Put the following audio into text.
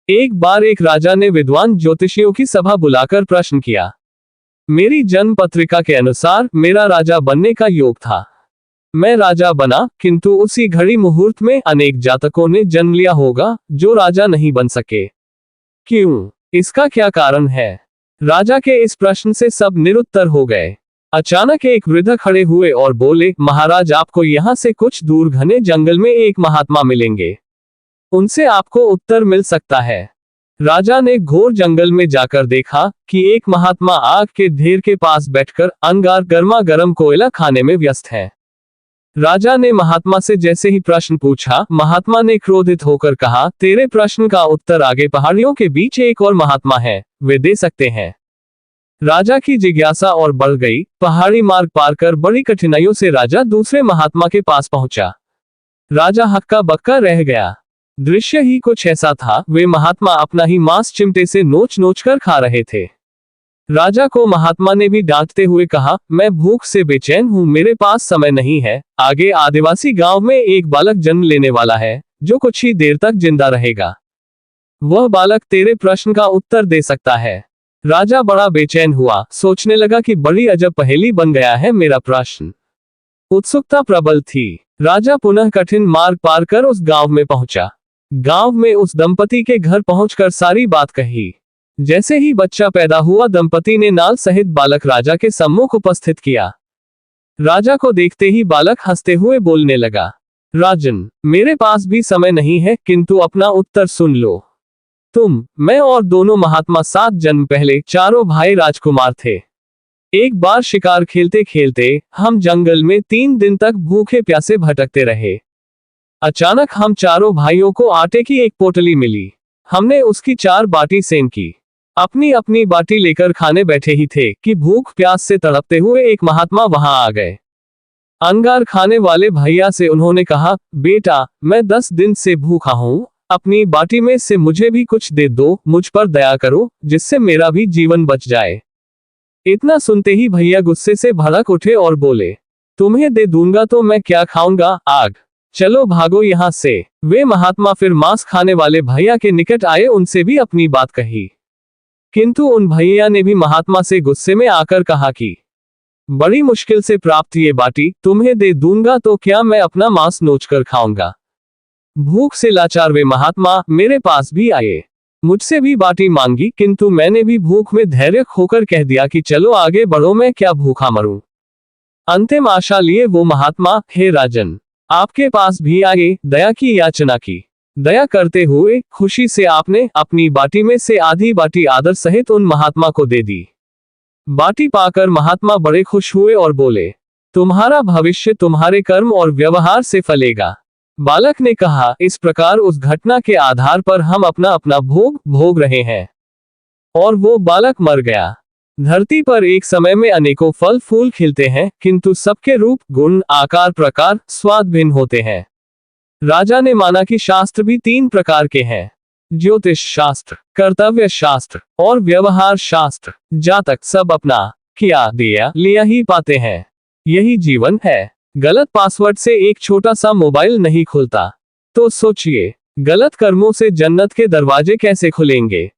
एक बार एक राजा ने विद्वान ज्योतिषियों की सभा बुलाकर प्रश्न किया। मेरी जन्म पत्रिका के अनुसार मेरा राजा बनने का योग था। मैं राजा बना, किंतु उसी घड़ी मुहूर्त में अनेक जातकों ने जन्म लिया होगा जो राजा नहीं बन सके। क्यों? इसका क्या कारण है? राजा के इस प्रश्न से सब निरुत्तर हो गए। अचानक एक वृद्ध खड़े हुए और बोले, महाराज, आपको यहाँ से कुछ दूर घने जंगल में एक महात्मा मिलेंगे। उनसे आपको उत्तर मिल सकता है। राजा ने घोर जंगल में जाकर देखा कि एक महात्मा आग के ढेर के पास बैठकर अंगार गर्मा गर्म कोयला खाने में व्यस्त है। राजा ने महात्मा से जैसे ही प्रश्न पूछा, महात्मा ने क्रोधित होकर कहा, तेरे प्रश्न का उत्तर आगे पहाड़ियों के बीच एक और महात्मा है, वे दे सकते हैं। राजा की जिज्ञासा और बढ़ गई। पहाड़ी मार्ग पार कर बड़ी कठिनाइयों से राजा दूसरे महात्मा के पास पहुंचा। राजा हक्का बक्का रह गया। दृश्य ही कुछ ऐसा था, वे महात्मा अपना ही मांस चिमटे से नोच नोच कर खा रहे थे। राजा को महात्मा ने भी डांटते हुए कहा, मैं भूख से बेचैन हूँ, मेरे पास समय नहीं है। आगे आदिवासी गांव में एक बालक जन्म लेने वाला है जो कुछ ही देर तक जिंदा रहेगा। वह बालक तेरे प्रश्न का उत्तर दे सकता है। राजा बड़ा बेचैन हुआ, सोचने लगा कि बड़ी अजब पहेली बन गया है मेरा प्रश्न। उत्सुकता प्रबल थी। राजा पुनः कठिन मार्ग पार कर उस गांव में पहुंचा। गांव में उस दंपति के घर पहुंचकर सारी बात कही। जैसे ही बच्चा पैदा हुआ, दंपति ने नाल सहित बालक राजा के सम्मुख उपस्थित किया। राजा को देखते ही बालक हंसते हुए बोलने लगा, राजन, मेरे पास भी समय नहीं है, किंतु अपना उत्तर सुन लो। मैं और दोनों महात्मा 7 जन्म पहले चारों भाई राजकुमार थे। एक बार शिकार खेलते खेलते हम जंगल में 3 दिन तक भूखे प्यासे भटकते रहे। अचानक हम चारों भाइयों को आटे की एक पोटली मिली। हमने उसकी 4 बाटी सेन की। अपनी अपनी बाटी लेकर खाने बैठे ही थे कि भूख प्यास से तड़पते हुए एक महात्मा वहां आ गए। अंगार खाने वाले भैया से उन्होंने कहा, बेटा, मैं 10 दिन से भूखा हूँ, अपनी बाटी में से मुझे भी कुछ दे दो, मुझ पर दया करो, जिससे मेरा भी जीवन बच जाए। इतना सुनते ही भैया गुस्से से भड़क उठे और बोले, तुम्हें दे दूंगा तो मैं क्या खाऊंगा, आग, चलो भागो यहाँ से। वे महात्मा फिर मांस खाने वाले भैया के निकट आए, उनसे भी अपनी बात कही, किंतु उन भैया ने भी महात्मा से गुस्से में आकर कहा कि बड़ी मुश्किल से प्राप्त ये बाटी तुम्हें दे दूंगा तो क्या मैं अपना मांस नोचकर खाऊंगा। भूख से लाचार वे महात्मा मेरे पास भी आए, मुझसे भी बाटी मांगी, किंतु मैंने भी भूख में धैर्य खोकर कह दिया कि चलो आगे बढ़ो, मैं क्या भूखा मरूं। अंतिम आशा लिए वो महात्मा, हे राजन, आपके पास भी आए, दया की याचना की। दया करते हुए खुशी से आपने अपनी बाटी में से आधी बाटी आदर सहित उन महात्मा को दे दी। बाटी पाकर महात्मा बड़े खुश हुए और बोले, तुम्हारा भविष्य तुम्हारे कर्म और व्यवहार से फलेगा। बालक ने कहा, इस प्रकार उस घटना के आधार पर हम अपना अपना भोग भोग रहे हैं। और वो बालक मर गया। धरती पर एक समय में अनेकों फल फूल खिलते हैं, किंतु सबके रूप, गुण, आकार, प्रकार, स्वाद भिन्न होते हैं। राजा ने माना कि शास्त्र भी 3 प्रकार के हैं, ज्योतिष शास्त्र, कर्तव्य शास्त्र और व्यवहार शास्त्र। जातक सब अपना किया दिया लिया ही पाते हैं, यही जीवन है। गलत पासवर्ड से एक छोटा सा मोबाइल नहीं खुलता, तो सोचिए गलत कर्मों से जन्नत के दरवाजे कैसे खुलेंगे।